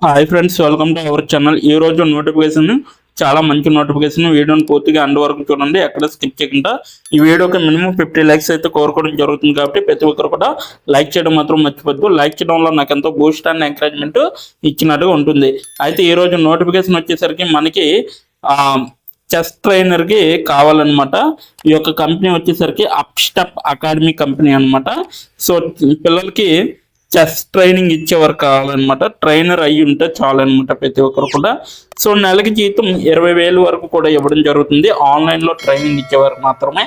Hi friends, welcome to our channel. ఈ రోజు notification చాలా మంచి నోటిఫికేషన్. వీడియోని పూర్తిగా అండ్ వరకు చూడండి, ఎక్కడ స్కిప్ చేయకుండా. ఈ వీడియోకి మినిమం 50 లైక్స్ అయితే కోరుకోవడం జరుగుతుంది కాబట్టి ప్రతి ఒక్కరు కూడా లైక్ చేయడం మాత్రం మర్చిపోద్దు. లైక్ చేయడం వల్ల నాకు ఎంతో బూస్ట్ అండ్ ఎంకరేజ్మెంట్ ఇచ్చినట్టుగా ఉంటుంది. అయితే ఈ రోజు నోటిఫికేషన్ వచ్చేసరికి మనకి చెస్ ట్రైనర్కి కావాలన్నమాట. ఈ యొక్క కంపెనీ వచ్చేసరికి అప్స్టెప్ అకాడమీ కంపెనీ అనమాట. సో పిల్లలకి చెస్ ట్రైనింగ్ ఇచ్చేవారు కావాలన్నమాట. ట్రైనర్ అయ్యి ఉంటే చాలన్నమాట ప్రతి ఒక్కరు కూడా. సో నెలకి జీతం 20,000 వరకు కూడా ఇవ్వడం జరుగుతుంది. ఆన్లైన్లో ట్రైనింగ్ ఇచ్చేవారు మాత్రమే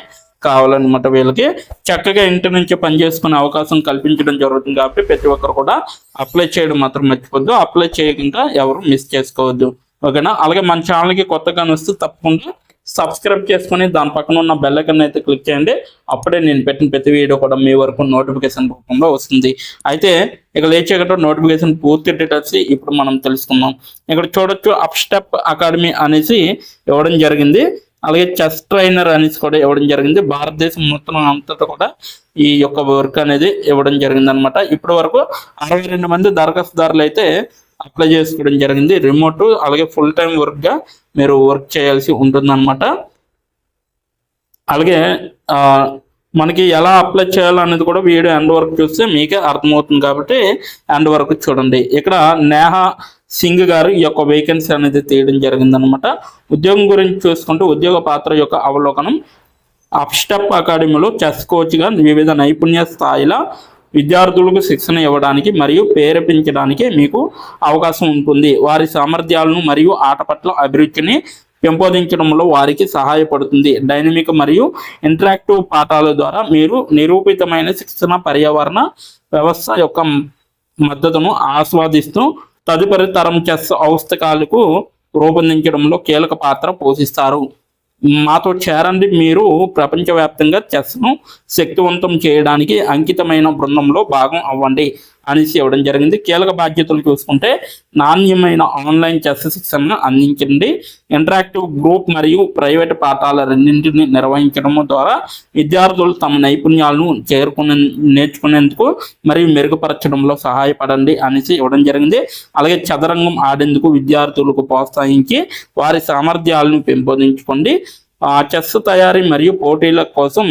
కావాలన్నమాట. వీళ్ళకి చక్కగా ఇంటి నుంచి పనిచేసుకునే అవకాశం కల్పించడం జరుగుతుంది కాబట్టి ప్రతి ఒక్కరు కూడా అప్లై చేయడం మాత్రం మర్చిపోద్దు. అప్లై చేయకుండా ఎవరు మిస్ చేసుకోవద్దు, ఓకేనా. అలాగే మన ఛానల్కి కొత్తగా వస్తే తప్పకుండా సబ్స్క్రైబ్ చేసుకుని దాని పక్కన ఉన్న బెల్ ఐకాన్ అయితే క్లిక్ చేయండి. అప్పుడే నేను పెట్టిన ప్రతి వీడియో కూడా మీ వరకు నోటిఫికేషన్ రూపంలో వస్తుంది. అయితే ఇక లేచేయకుండా నోటిఫికేషన్ పూర్తి డీటెయిల్స్ ఇప్పుడు మనం తెలుసుకుందాం. ఇక్కడ చూడొచ్చు, అప్స్టెప్ అకాడమీ అనేసి ఇవ్వడం జరిగింది. అలాగే చెస్ ట్రైనర్ అనేసి కూడా ఇవ్వడం జరిగింది. భారతదేశం మొత్తం అంతటా కూడా ఈ యొక్క వర్క్ అనేది ఇవ్వడం జరిగింది అనమాట. ఇప్పటి వరకు 62 మంది దరఖాస్తుదారులు అయితే అప్లై చేసుకోవడం జరిగింది. రిమోట్ అలాగే ఫుల్ టైం వర్క్గా మీరు వర్క్ చేయాల్సి ఉంటుందన్నమాట. అలాగే మనకి ఎలా అప్లై చేయాలనేది కూడా వీడియో ఎండ్ వరకు చూస్తే మీకే అర్థమవుతుంది కాబట్టి ఎండ్ వరకు చూడండి. ఇక్కడ నేహా సింగ్ గారు ఈ యొక్క వేకెన్సీ అనేది తీయడం జరిగిందనమాట. ఉద్యోగం గురించి చూసుకుంటే ఉద్యోగ పాత్ర యొక్క అవలోకనం. అప్స్టెప్ అకాడమీలో చెస్ కోచ్గా వివిధ నైపుణ్య స్థాయిల విద్యార్థులకు శిక్షణ ఇవ్వడానికి మరియు ప్రేరేపించడానికి మీకు అవకాశం ఉంటుంది. వారి సామర్థ్యాలను మరియు ఆట పట్ల అభిరుచిని పెంపొందించడంలో వారికి సహాయపడుతుంది. డైనమిక్ మరియు ఇంటరాక్టివ్ పాఠాల ద్వారా మీరు నిరూపితమైన శిక్షణ పర్యావరణ వ్యవస్థ యొక్క మద్దతును ఆస్వాదిస్తూ తదుపరి తరం చెస్ ఔస్తకాలకు రూపొందించడంలో కీలక పాత్ర పోషిస్తారు. మాతో చేరండి, మీరు ప్రపంచవ్యాప్తంగా చెస్ను శక్తివంతం చేయడానికి అంకితమైన బృందంలో భాగం అవ్వండి అనేసి ఇవ్వడం జరిగింది. కీలక బాధ్యతలు చూసుకుంటే నాణ్యమైన ఆన్లైన్ చెస్ శిక్షణను అందించండి. ఇంటరాక్టివ్ గ్రూప్ మరియు ప్రైవేట్ పాఠాల రెండింటిని నిర్వహించడం ద్వారా విద్యార్థులు తమ నైపుణ్యాలను నేర్చుకునేందుకు మరియు మెరుగుపరచడంలో సహాయపడండి అనేసి ఇవ్వడం జరిగింది. అలాగే చదరంగం ఆడేందుకు విద్యార్థులకు ప్రోత్సహించి వారి సామర్థ్యాలను పెంపొందించుకోండి. చెస్ తయారీ మరియు పోటీల కోసం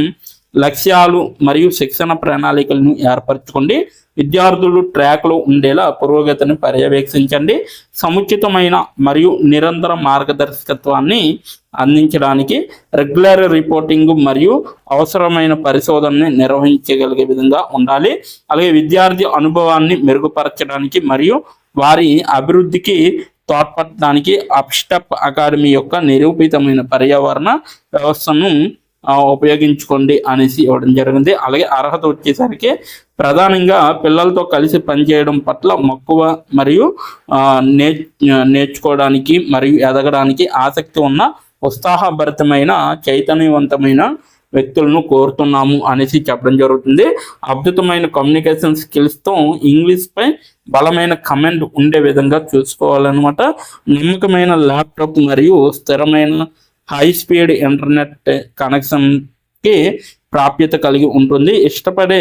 లక్ష్యాలు మరియు శిక్షణ ప్రణాళికలను ఏర్పరచుకోండి. విద్యార్థులు ట్రాక్లో ఉండేలా పురోగతిని పర్యవేక్షించండి. సముచితమైన మరియు నిరంతర మార్గదర్శకత్వాన్ని అందించడానికి రెగ్యులర్ రిపోర్టింగ్ మరియు అవసరమైన పరిశోధనని నిర్వహించగలిగే విధంగా ఉండాలి. అలాగే విద్యార్థి అనుభవాన్ని మెరుగుపరచడానికి మరియు వారి అభివృద్ధికి తోడ్పడడానికి అప్స్టెప్ అకాడమీ యొక్క నిరూపితమైన పర్యావరణ వ్యవస్థను ఉపయోగించుకోండి అనేసి ఇవ్వడం జరిగింది. అలాగే అర్హత వచ్చేసరికి ప్రధానంగా పిల్లలతో కలిసి పనిచేయడం పట్ల మక్కువ మరియు నేర్చుకోవడానికి మరియు ఎదగడానికి ఆసక్తి ఉన్న ఉత్సాహభరితమైన చైతన్యవంతమైన వ్యక్తులను కోరుతున్నాము అనేసి చెప్పడం జరుగుతుంది. అద్భుతమైన కమ్యూనికేషన్ స్కిల్స్తో ఇంగ్లీష్పై బలమైన కమెంట్ ఉండే విధంగా చూసుకోవాలన్నమాట. నమ్మకమైన ల్యాప్టాప్ మరియు స్థిరమైన హై స్పీడ్ ఇంటర్నెట్ కనెక్షన్కి ప్రాప్యత కలిగి ఉంటుంది. ఇష్టపడే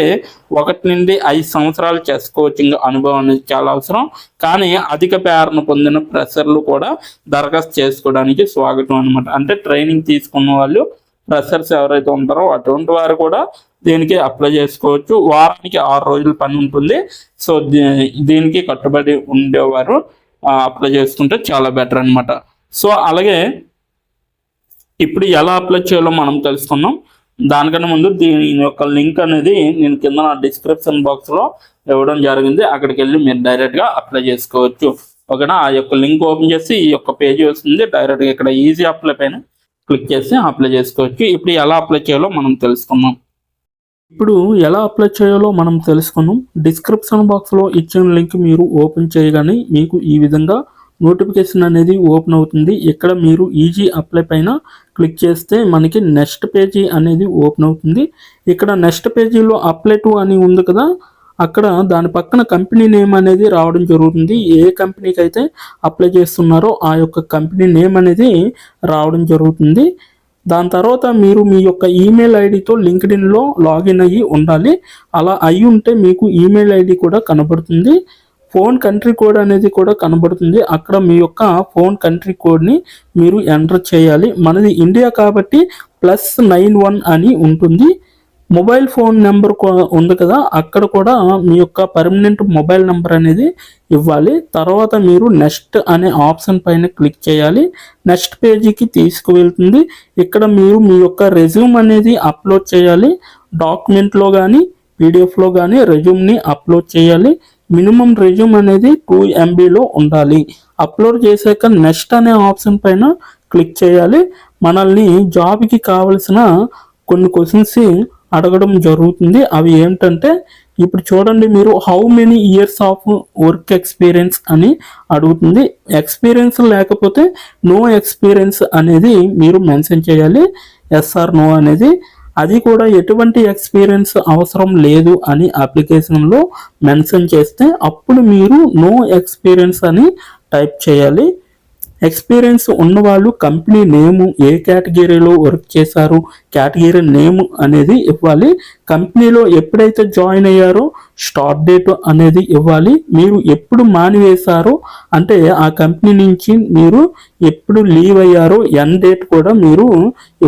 1 నుండి 5 సంవత్సరాలు చెస్ కోచింగ్ అనుభవం అనేది చాలా అవసరం. కానీ అధిక ప్రేరణ పొందిన ఫ్రెషర్లు కూడా దరఖాస్తు చేసుకోవడానికి స్వాగతం అనమాట. అంటే ట్రైనింగ్ తీసుకున్న వాళ్ళు ఫ్రెషర్స్ ఎవరైతే ఉంటారో అటువంటి వారు కూడా దీనికి అప్లై చేసుకోవచ్చు. వారానికి 6 రోజుల పని ఉంటుంది. సో దీనికి కట్టుబడి ఉండేవారు అప్లై చేసుకుంటే చాలా బెటర్ అనమాట. సో అలాగే ఇప్పుడు ఎలా అప్లై చేయాలో మనం తెలుసుకున్నాం. దానికన్నా ముందు దీని యొక్క లింక్ అనేది నేను కింద నా డిస్క్రిప్షన్ బాక్స్లో ఇవ్వడం జరిగింది. అక్కడికి వెళ్ళి మీరు డైరెక్ట్గా అప్లై చేసుకోవచ్చు, ఓకేనా. ఆ యొక్క లింక్ ఓపెన్ చేసి ఈ యొక్క పేజీ వస్తుంది. డైరెక్ట్గా ఇక్కడ ఈజీ అప్లై పైన క్లిక్ చేసి అప్లై చేసుకోవచ్చు. ఇప్పుడు ఎలా అప్లై చేయాలో మనం తెలుసుకున్నాం. డిస్క్రిప్షన్ బాక్స్లో ఇచ్చిన లింక్ మీరు ఓపెన్ చేయగానే మీకు ఈ విధంగా నోటిఫికేషన్ అనేది ఓపెన్ అవుతుంది. ఇక్కడ మీరు ఈజీ అప్లై పైన క్లిక్ చేస్తే మనకి నెక్స్ట్ పేజీ అనేది ఓపెన్ అవుతుంది. ఇక్కడ నెక్స్ట్ పేజీలో అప్లై టు అని ఉంది కదా, అక్కడ దాని పక్కన కంపెనీ నేమ్ అనేది రావడం జరుగుతుంది. ఏ కంపెనీకి అయితే అప్లై చేస్తున్నారో ఆ యొక్క కంపెనీ నేమ్ అనేది రావడం జరుగుతుంది. దాని తర్వాత మీరు మీ యొక్క ఈమెయిల్ ఐడితో లింక్డ్ఇన్లో లాగిన్ అయ్యి ఉండాలి. అలా అయి ఉంటే మీకు ఈమెయిల్ ఐడి కూడా కనబడుతుంది. ఫోన్ కంట్రీ కోడ్ అనేది కూడా కనబడుతుంది. అక్కడ మీ యొక్క ఫోన్ కంట్రీ కోడ్ని మీరు ఎంటర్ చేయాలి. మనది ఇండియా కాబట్టి +91 అని ఉంటుంది. మొబైల్ ఫోన్ నెంబర్ ఉంది కదా, అక్కడ కూడా మీ యొక్క పర్మనెంట్ మొబైల్ నెంబర్ అనేది ఇవ్వాలి. తర్వాత మీరు నెక్స్ట్ అనే ఆప్షన్ పైన క్లిక్ చేయాలి. నెక్స్ట్ పేజీకి తీసుకువెళ్తుంది. ఇక్కడ మీరు మీ యొక్క రెజ్యూమ్ అనేది అప్లోడ్ చేయాలి. డాక్యుమెంట్లో కానీ పీడిఎఫ్లో కానీ రెజ్యూమ్ని అప్లోడ్ చేయాలి. మినిమం రెజ్యూమ్ అనేది 2 MBలో ఉండాలి. అప్లోడ్ చేశాక నెక్స్ట్ అనే ఆప్షన్ పైన క్లిక్ చేయాలి. మనల్ని జాబ్కి కావలసిన కొన్ని క్వశ్చన్స్ అడగడం జరుగుతుంది. అవి ఏంటంటే ఇప్పుడు చూడండి, మీరు how many years of work experience అని అడుగుతుంది. ఎక్స్పీరియన్స్ లేకపోతే నో ఎక్స్పీరియన్స్ అనేది మీరు మెన్షన్ చేయాలి. ఎస్ ఆర్ నో అనేది. అది కూడా ఎటువంటి ఎక్స్పీరియన్స్ అవసరం లేదు అని అప్లికేషన్లో మెన్షన్ చేస్తే అప్పుడు మీరు నో ఎక్స్పీరియన్స్ అని టైప్ చేయాలి. ఎక్స్పీరియన్స్ ఉన్నవాళ్ళు కంపెనీ నేము, ఏ కేటగిరీలో వర్క్ చేశారు, కేటగిరీ నేమ్ అనేది ఇవ్వాలి. కంపెనీలో ఎప్పుడైతే జాయిన్ అయ్యారో స్టార్ట్ డేట్ అనేది ఇవ్వాలి. మీరు ఎప్పుడు మానివేశారో అంటే ఆ కంపెనీ నుంచి మీరు ఎప్పుడు లీవ్ అయ్యారో ఎండ్ డేట్ కూడా మీరు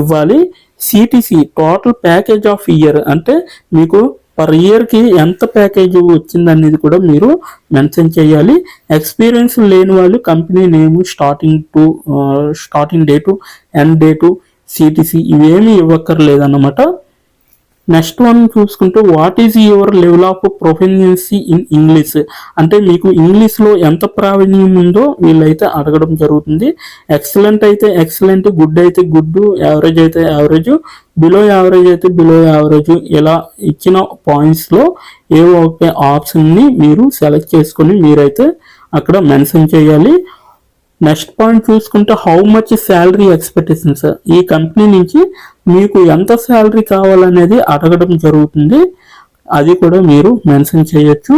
ఇవ్వాలి. CTC total package of year అంటే మీకు పర్ ఇయర్కి ఎంత ప్యాకేజ్ వచ్చిందనేది కూడా మీరు మెన్షన్ చేయాలి. ఎక్స్పీరియన్స్ లేని వాళ్ళు కంపెనీ నేము, starting date, end date, CTC ఇవేమీ ఇవ్వక్కర్లేదన్నమాట. నెక్స్ట్ వన్ చూసుకుంటే what is your level of proficiency in English అంటే మీకు ఇంగ్లీష్లో ఎంత ప్రావీణ్యం ఉందో వీళ్ళైతే అడగడం జరుగుతుంది. ఎక్సలెంట్ అయితే ఎక్సలెంట్, గుడ్ అయితే గుడ్, యావరేజ్ అయితే యావరేజ్, బిలో యావరేజ్ అయితే బిలో యావరేజ్, ఇలా ఇచ్చిన పాయింట్స్లో ఏ ఒక ఆప్షన్ని మీరు సెలెక్ట్ చేసుకొని మీరైతే అక్కడ మెన్షన్ చేయాలి. నెక్స్ట్ పాయింట్ చూసుకుంటే హౌ మచ్ శాలరీ ఎక్స్పెక్టేషన్స్, ఈ కంపెనీ నుంచి మీకు ఎంత శాలరీ కావాలనేది అడగడం జరుగుతుంది. అది కూడా మీరు మెన్షన్ చేయొచ్చు.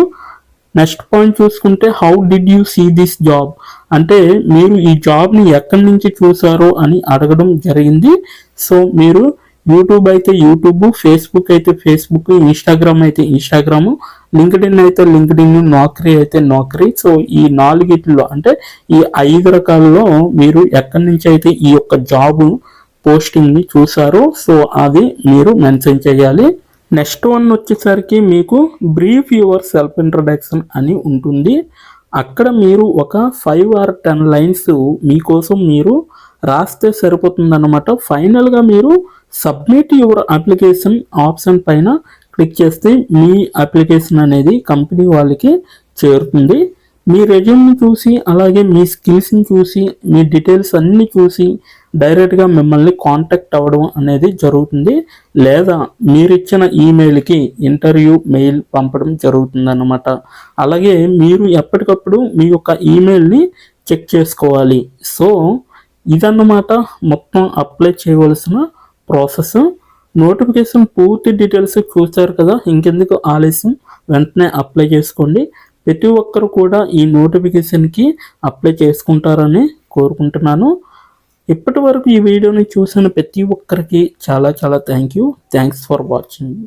నెక్స్ట్ పాయింట్ చూసుకుంటే how did you see this job అంటే మీరు ఈ జాబ్ని ఎక్కడి నుంచి చూసారో అని అడగడం జరిగింది. సో మీరు యూట్యూబ్ అయితే యూట్యూబ్, ఫేస్బుక్ అయితే ఫేస్బుక్, ఇన్స్టాగ్రామ్ అయితే ఇన్స్టాగ్రామ్, లింక్డ్ఇన్ అయితే లింక్డ్ఇన్, నౌకరీ అయితే నౌకరీ. సో ఈ 4 అంటే ఈ 5 రకాలలో మీరు ఎక్కడి నుంచి అయితే ఈ యొక్క జాబ్ పోస్టింగ్ని చూసారో సో అది మీరు మెన్షన్ చేయాలి. నెక్స్ట్ వన్ వచ్చేసరికి మీకు బ్రీఫ్ యువర్ సెల్ఫ్ ఇంట్రడక్షన్ అని ఉంటుంది. అక్కడ మీరు ఒక 5 or 10 లైన్స్ మీకోసం మీరు రాస్తే సరిపోతుందన్నమాట. ఫైనల్గా మీరు సబ్మిట్ యువర్ అప్లికేషన్ ఆప్షన్ పైన క్లిక్ చేస్తే మీ అప్లికేషన్ అనేది కంపెనీ వాళ్ళకి చేరుతుంది. మీ రెజ్యూమ్ని చూసి అలాగే మీ స్కిల్స్ని చూసి మీ డీటెయిల్స్ అన్నీ చూసి డైరెక్ట్గా మిమ్మల్ని కాంటాక్ట్ అవ్వడం అనేది జరుగుతుంది. లేదా మీరిచ్చిన ఈమెయిల్కి ఇంటర్వ్యూ మెయిల్ పంపడం జరుగుతుందన్నమాట. అలాగే మీరు ఎప్పటికప్పుడు మీ యొక్క ఈమెయిల్ని చెక్ చేసుకోవాలి. సో ఇదన్నమాట మొత్తం అప్లై చేయవలసిన ప్రాసెస్. నోటిఫికేషన్ పూర్తి డీటెయిల్స్ చూస్తారు కదా, ఇంకెందుకు ఆలస్యం, వెంటనే అప్లై చేసుకోండి. ప్రతి ఒక్కరు కూడా ఈ నోటిఫికేషన్కి అప్లై చేసుకుంటారని కోరుకుంటున్నాను. ఇప్పటి వరకు ఈ వీడియోని చూసిన ప్రతి ఒక్కరికి చాలా థ్యాంక్స్ ఫర్ వాచింగ్.